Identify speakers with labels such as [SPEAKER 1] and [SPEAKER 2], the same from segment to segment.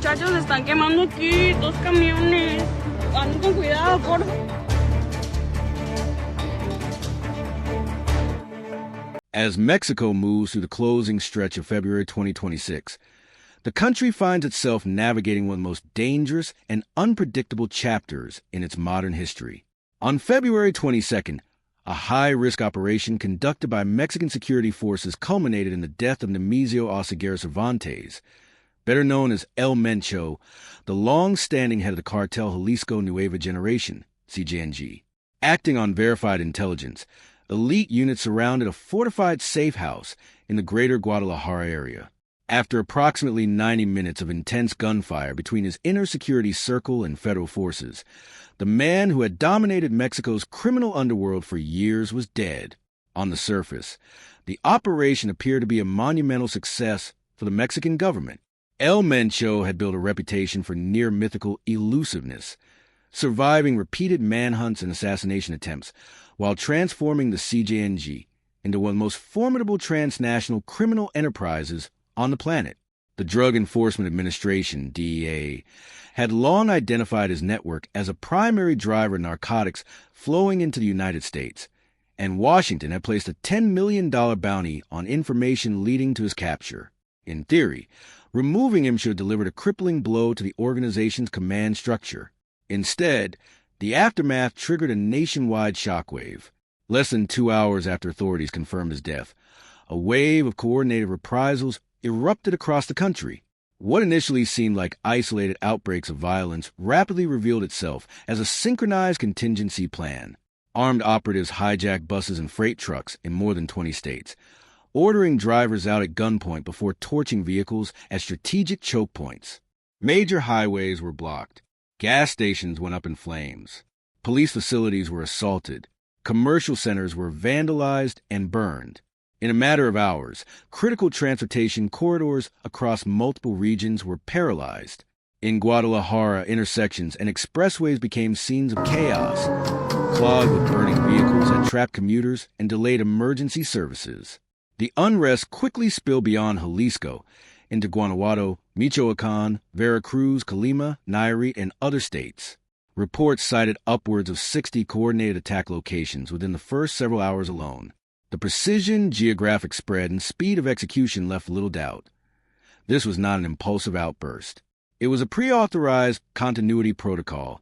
[SPEAKER 1] muchachos, se están quemando aquí, 2 camiones. Anden con cuidado, por favor.
[SPEAKER 2] As Mexico moves through the closing stretch of February 2026, the country finds itself navigating one of the most dangerous and unpredictable chapters in its modern history. On February 22nd, a high-risk operation conducted by Mexican security forces culminated in the death of Nemesio Oseguera Cervantes, better known as El Mencho, the long-standing head of the Cartel Jalisco Nueva Generación, CJNG. Acting on verified intelligence, elite units surrounded a fortified safe house in the greater Guadalajara area. After approximately 90 minutes of intense gunfire between his inner security circle and federal forces, the man who had dominated Mexico's criminal underworld for years was dead. On the surface, the operation appeared to be a monumental success for the Mexican government. El Mencho had built a reputation for near-mythical elusiveness, surviving repeated manhunts and assassination attempts while transforming the CJNG into one of the most formidable transnational criminal enterprises on the planet. The Drug Enforcement Administration, DEA, had long identified his network as a primary driver of narcotics flowing into the United States, and Washington had placed a $10 million bounty on information leading to his capture. In theory, removing him should have delivered a crippling blow to the organization's command structure. Instead, the aftermath triggered a nationwide shockwave. Less than 2 hours after authorities confirmed his death, a wave of coordinated reprisals erupted across the country. What initially seemed like isolated outbreaks of violence rapidly revealed itself as a synchronized contingency plan. Armed operatives hijacked buses and freight trucks in more than 20 states, ordering drivers out at gunpoint before torching vehicles at strategic choke points. Major highways were blocked. Gas stations went up in flames. Police facilities were assaulted. Commercial centers were vandalized and burned. In a matter of hours, critical transportation corridors across multiple regions were paralyzed. In Guadalajara, intersections and expressways became scenes of chaos, clogged with burning vehicles that trapped commuters and delayed emergency services. The unrest quickly spilled beyond Jalisco into Guanajuato, Michoacán, Veracruz, Colima, Nayarit, and other states. Reports cited upwards of 60 coordinated attack locations within the first several hours alone. The precision, geographic spread, and speed of execution left little doubt. This was not an impulsive outburst. It was a pre-authorized continuity protocol,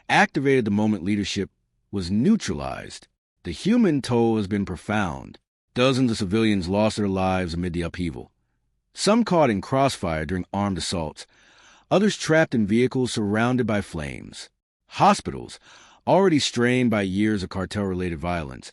[SPEAKER 2] activated the moment leadership was neutralized. The human toll has been profound. Dozens of civilians lost their lives amid the upheaval. Some caught in crossfire during armed assaults, others trapped in vehicles surrounded by flames. Hospitals, already strained by years of cartel-related violence,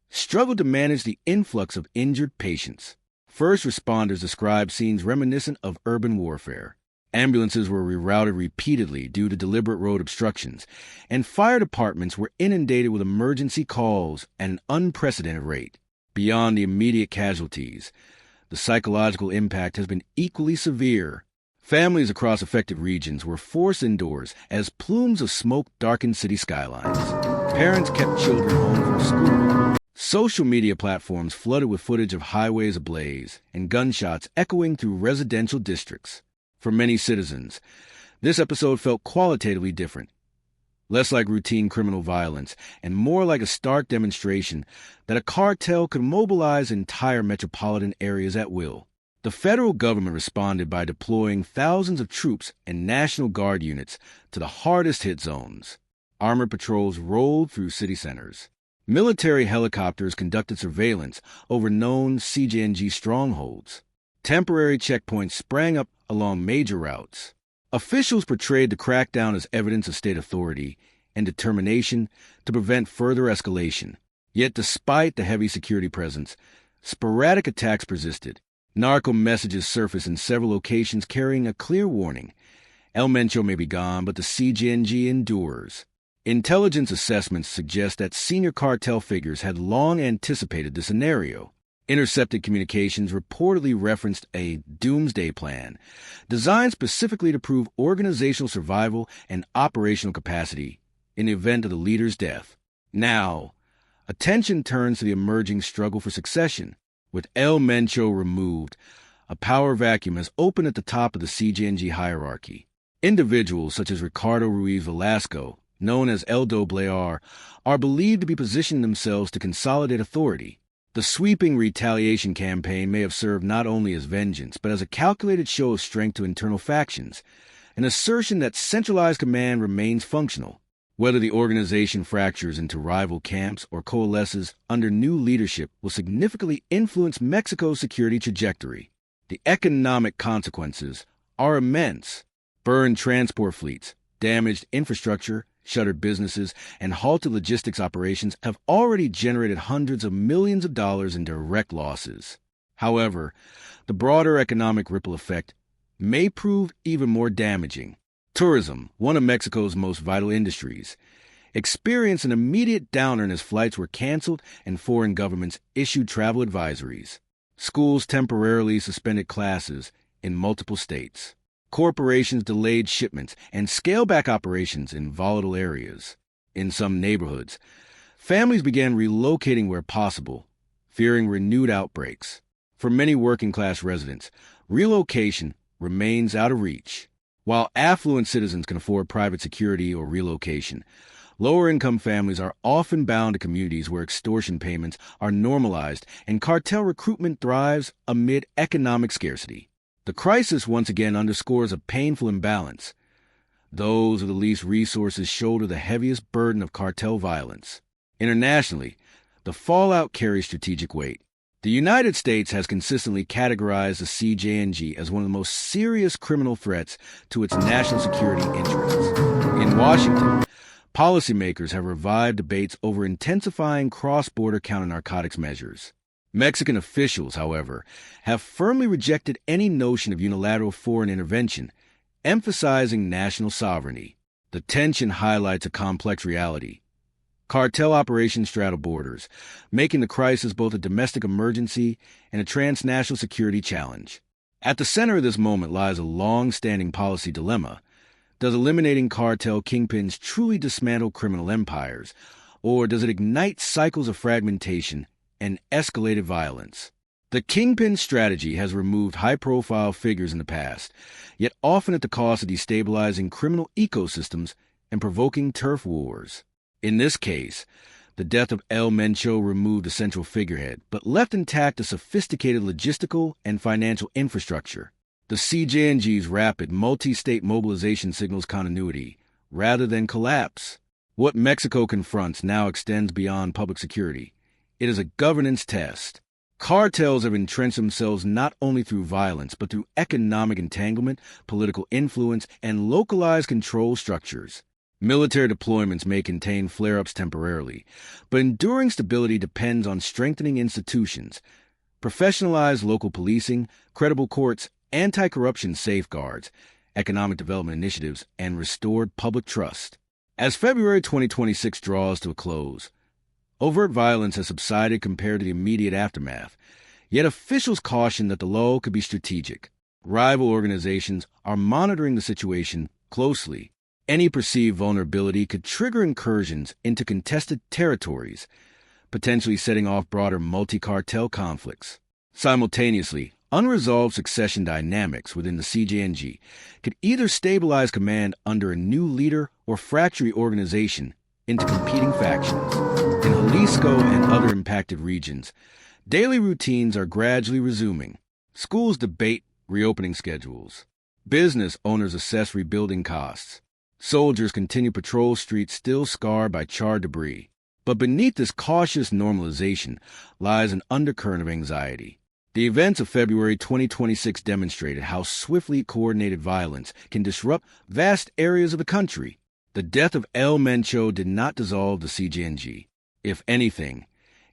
[SPEAKER 2] struggled to manage the influx of injured patients. First responders described scenes reminiscent of urban warfare. Ambulances were rerouted repeatedly due to deliberate road obstructions, and fire departments were inundated with emergency calls at an unprecedented rate. Beyond the immediate casualties, the psychological impact has been equally severe. Families across affected regions were forced indoors as plumes of smoke darkened city skylines. Parents kept children home from school. Social media platforms flooded with footage of highways ablaze and gunshots echoing through residential districts. For many citizens, this episode felt qualitatively different. Less like routine criminal violence and more like a stark demonstration that a cartel could mobilize entire metropolitan areas at will. The federal government responded by deploying thousands of troops and National Guard units to the hardest-hit zones. Armored patrols rolled through city centers. Military helicopters conducted surveillance over known CJNG strongholds. Temporary checkpoints sprang up along major routes. Officials portrayed the crackdown as evidence of state authority and determination to prevent further escalation. Yet despite the heavy security presence, sporadic attacks persisted. Narco messages surfaced in several locations carrying a clear warning. El Mencho may be gone, but the CJNG endures. Intelligence assessments suggest that senior cartel figures had long anticipated the scenario. Intercepted communications reportedly referenced a doomsday plan designed specifically to prove organizational survival and operational capacity in the event of the leader's death. Now, attention turns to the emerging struggle for succession. With El Mencho removed, a power vacuum has opened at the top of the CJNG hierarchy. Individuals such as Ricardo Ruiz Velasco, known as El Doblar, are believed to be positioning themselves to consolidate authority. The sweeping retaliation campaign may have served not only as vengeance, but as a calculated show of strength to internal factions, an assertion that centralized command remains functional. Whether the organization fractures into rival camps or coalesces under new leadership will significantly influence Mexico's security trajectory. The economic consequences are immense. Burned transport fleets, damaged infrastructure, shuttered businesses, and halted logistics operations have already generated hundreds of millions of dollars in direct losses. However, the broader economic ripple effect may prove even more damaging. Tourism, one of Mexico's most vital industries, experienced an immediate downturn as flights were canceled and foreign governments issued travel advisories. Schools temporarily suspended classes in multiple states. Corporations delayed shipments and scaled back operations in volatile areas. In some neighborhoods, families began relocating where possible, fearing renewed outbreaks. For many working-class residents, relocation remains out of reach. While affluent citizens can afford private security or relocation, lower-income families are often bound to communities where extortion payments are normalized and cartel recruitment thrives amid economic scarcity. The crisis once again underscores a painful imbalance. Those with the least resources shoulder the heaviest burden of cartel violence. Internationally, the fallout carries strategic weight. The United States has consistently categorized the CJNG as one of the most serious criminal threats to its national security interests. In Washington, policymakers have revived debates over intensifying cross-border counter-narcotics measures. Mexican officials, however, have firmly rejected any notion of unilateral foreign intervention, emphasizing national sovereignty. The tension highlights a complex reality. Cartel operations straddle borders, making the crisis both a domestic emergency and a transnational security challenge. At the center of this moment lies a long-standing policy dilemma. Does eliminating cartel kingpins truly dismantle criminal empires, or does it ignite cycles of fragmentation and escalated violence? The kingpin strategy has removed high-profile figures in the past, yet often at the cost of destabilizing criminal ecosystems and provoking turf wars. In this case, the death of El Mencho removed a central figurehead, but left intact a sophisticated logistical and financial infrastructure. The CJNG's rapid multi-state mobilization signals continuity, rather than collapse. What Mexico confronts now extends beyond public security. It is a governance test. Cartels have entrenched themselves not only through violence, but through economic entanglement, political influence, and localized control structures. Military deployments may contain flare-ups temporarily, but enduring stability depends on strengthening institutions, professionalized local policing, credible courts, anti-corruption safeguards, economic development initiatives, and restored public trust. As February 2026 draws to a close, overt violence has subsided compared to the immediate aftermath, yet officials caution that the lull could be strategic. Rival organizations are monitoring the situation closely. Any perceived vulnerability could trigger incursions into contested territories, potentially setting off broader multi-cartel conflicts. Simultaneously, unresolved succession dynamics within the CJNG could either stabilize command under a new leader or fracture the organization into competing factions. In Jalisco and other impacted regions, daily routines are gradually resuming. Schools debate reopening schedules. Business owners assess rebuilding costs. Soldiers continue patrol streets still scarred by charred debris. But beneath this cautious normalization lies an undercurrent of anxiety. The events of February 2026 demonstrated how swiftly coordinated violence can disrupt vast areas of the country. The death of El Mencho did not dissolve the CJNG. If anything,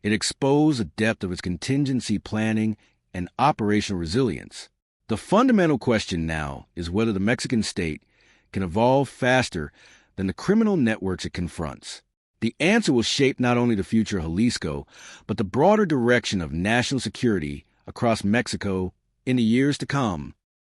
[SPEAKER 2] it exposed the depth of its contingency planning and operational resilience. The fundamental question now is whether the Mexican state can evolve faster than the criminal networks it confronts. The answer will shape not only the future of Jalisco, but the broader direction of national security across Mexico in the years to come.